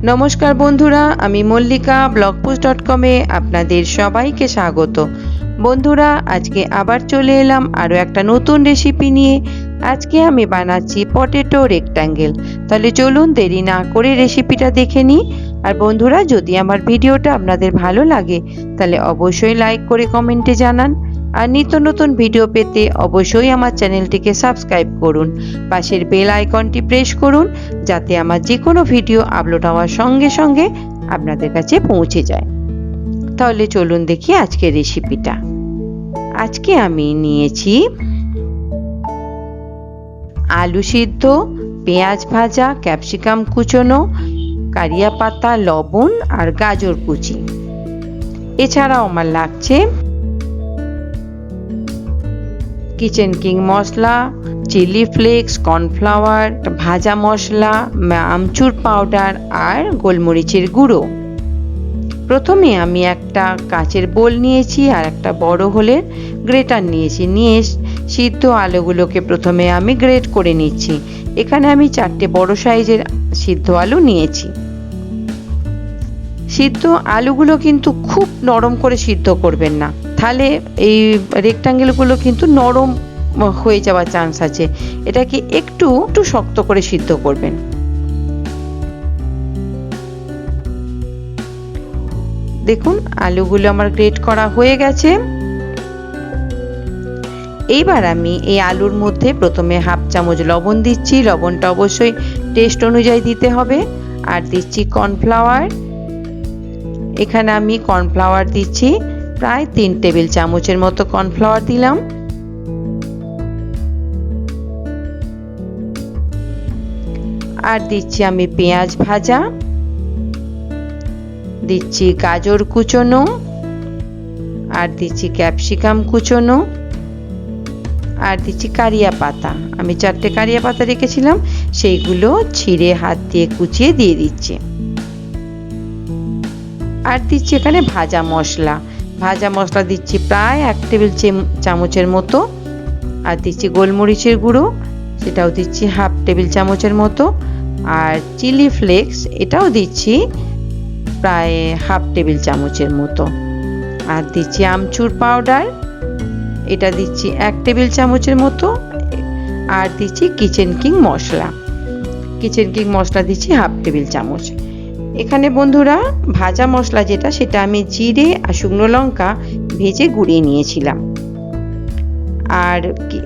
নমস্কার বন্ধুরা, আমি মল্লিকা BLOGFOODZ.com-এ আপনাদের সবাইকে স্বাগত। বন্ধুরা, আজকে আবার চলে এলাম আরও একটা নতুন রেসিপি নিয়ে। আজকে আমি বানাচ্ছি পটেটো রেক্ট্যাঙ্গেল। তাহলে চলুন দেরি না করে রেসিপিটা দেখে নিই। আর বন্ধুরা, যদি আমার ভিডিওটা আপনাদের ভালো লাগে তাহলে অবশ্যই লাইক করে কমেন্টে জানান। আর নিত্য নতুন ভিডিও পেতে অবশ্যই আমার চ্যানেলটিকে সাবস্ক্রাইব করুন। পাশের বেল আইকনটি প্রেস করুন যাতে আমার যে কোনো ভিডিও আপলোড হওয়ার সঙ্গে সঙ্গে আপনাদের কাছে পৌঁছে যায়। তাহলে চলুন দেখি আজকের রেসিপিটা। আজকে আমি নিয়েছি আলু সিদ্ধ, পেঁয়াজ ভাজা, ক্যাপসিকাম কুচোনো, কারিয়া পাতা, লবণ আর গাজর কুচি। এছাড়াও আমার লাগছে কিচেন কিং মশলা, চিলি ফ্লেক্স, কর্নফ্লাওয়ার, ভাজা মশলা, আমচুর পাউডার আর গোলমরিচের গুঁড়ো। প্রথমে আমি একটা কাচের বোল নিয়েছি আর একটা বড় হোলের গ্রেটার নিয়েছি। নিয়ে সিদ্ধ আলুগুলোকে প্রথমে আমি গ্রেট করে নিচ্ছি। এখানে আমি 4টে বড় সাইজের সিদ্ধ আলু নিয়েছি। সিদ্ধ আলুগুলো কিন্তু খুব নরম করে সিদ্ধ করবেন না, তাহলে এই রেক্ট্যাঙ্গেলগুলো কিন্তু নরম হয়ে যাওয়ার চান্স আছে। এটাকে একটু শক্ত করে সিদ্ধ করবেন। দেখুন আলুগুলো আমার গ্রেট করা হয়ে গেছে। এইবার আমি এই আলুর মধ্যে প্রথমে হাফ চামচ লবণ দিচ্ছি। লবণটা অবশ্যই টেস্ট অনুযায়ী দিতে হবে। আর দিচ্ছি কর্নফ্লাওয়ার। এখানে আমি কর্নফ্লাওয়ার দিচ্ছি প্রায় 3 টেবিল চামচের মতো কর্নফ্লাওয়ার দিলাম। আর দিচ্ছি আমি পেঁয়াজ ভাজা, দিচ্ছি গাজর কুচোনো, আর দিচ্ছি ক্যাপসিকাম কুচোনো, আর দিচ্ছি কারিয়া পাতা। আমি 4টে কারিয়া পাতা রেখেছিলাম, সেইগুলো ছিঁড়ে হাত দিয়ে কুচিয়ে দিয়ে দিচ্ছি। আর দিচ্ছি এখানে ভাজা মশলা। ভাজা মশলা দিচ্ছি প্রায় 1 টেবিল চামচের মতো। আর দিচ্ছি গোলমরিচের গুঁড়ো, সেটাও দিচ্ছি হাফ টেবিল চামচের মতো। আর চিলি ফ্লেক্স, এটাও দিচ্ছি প্রায় হাফ টেবিল চামচের মতো। আর দিচ্ছি আমচুর পাউডার, এটা দিচ্ছি 1 টেবিল চামচের মতো। আর দিচ্ছি কিচেন কিং মশলা। কিচেন কিং মশলা দিচ্ছি হাফ টেবিল চামচ। এখানে বন্ধুরা ভাজা মশলা যেটা, সেটা আমি জিরে আর শুকনো লঙ্কা ভেজে গুঁড়িয়ে নিয়েছিলাম। আর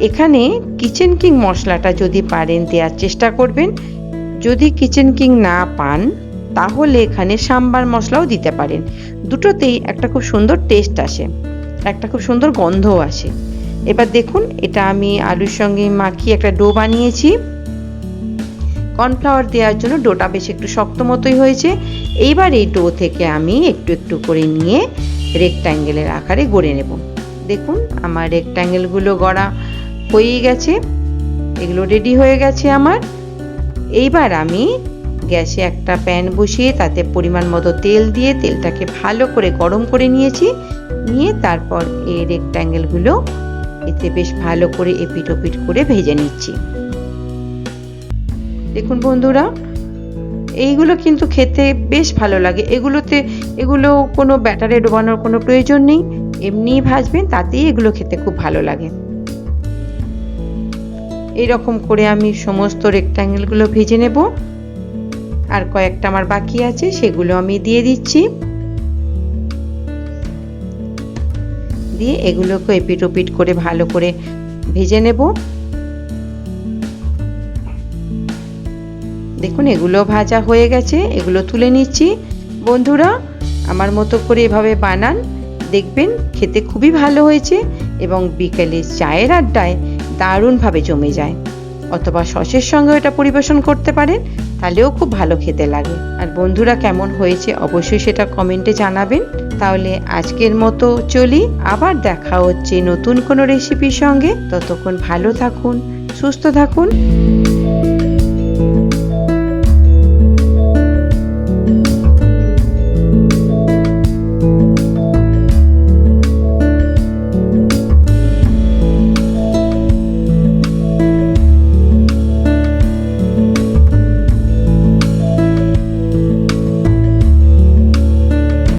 এখানে কিচেন কিং মশলাটা যদি পারেন দেওয়ার চেষ্টা করবেন। যদি কিচেন কিং না পান তাহলে এখানে সাম্বার মশলাও দিতে পারেন। দুটোতেই একটা খুব সুন্দর টেস্ট আসে, একটা খুব সুন্দর গন্ধও আসে। এবার দেখুন, এটা আমি আলুর সঙ্গে মাখিয়ে একটা ডো বানিয়েছি। কর্নফ্লাওয়ার দেওয়ার জন্য ডোটা বেশ একটু শক্ত মতোই হয়েছে। এইবার এই ডো থেকে আমি একটু একটু করে নিয়ে রেক্ট্যাঙ্গেলের আকারে গড়ে নেব। দেখুন আমার রেক্ট্যাঙ্গেলগুলো গড়া হয়েই গেছে, এগুলো রেডি হয়ে গেছে আমার। এইবার আমি গ্যাসে একটা প্যান বসিয়ে তাতে পরিমাণ মতো তেল দিয়ে তেলটাকে ভালো করে গরম করে নিয়েছি। নিয়ে তারপর এই রেক্ট্যাঙ্গেলগুলো এতে বেশ ভালো করে এপিট ওপিট করে ভেজে নিচ্ছি। দেখুন বন্ধুরা, এইগুলো কিন্তু খেতে বেশ ভালো লাগে। এগুলো কোনো ব্যাটারে ডোবানোর কোনো প্রয়োজন নেই, এমনিই ভাজবেন, তাতেই এগুলো খেতে খুব ভালো লাগে। এইরকম করে আমি সমস্ত রেক্ট্যাঙ্গেলগুলো ভেজে নেব। আর কয়েকটা আমার বাকি আছে, সেগুলো আমি দিয়ে দিচ্ছি। দিয়ে এগুলোকে এপিট ওপিট করে ভালো করে ভেজে নেব। দেখুন এগুলো ভাজা হয়ে গেছে, এগুলো তুলে নিচ্ছি। বন্ধুরা, আমার মতো করে এভাবে বানান, দেখবেন খেতে খুবই ভালো হয়েছে এবং বিকেলে চায়ের আড্ডায় দারুণভাবে জমে যায়। অথবা সসের সঙ্গে এটা পরিবেশন করতে পারেন, তাহলেও খুব ভালো খেতে লাগে। আর বন্ধুরা, কেমন হয়েছে অবশ্যই সেটা কমেন্টে জানাবেন। তাহলে আজকের মতো চলি, আবার দেখা হচ্ছে নতুন কোনো রেসিপির সঙ্গে। ততক্ষণ ভালো থাকুন, সুস্থ থাকুন।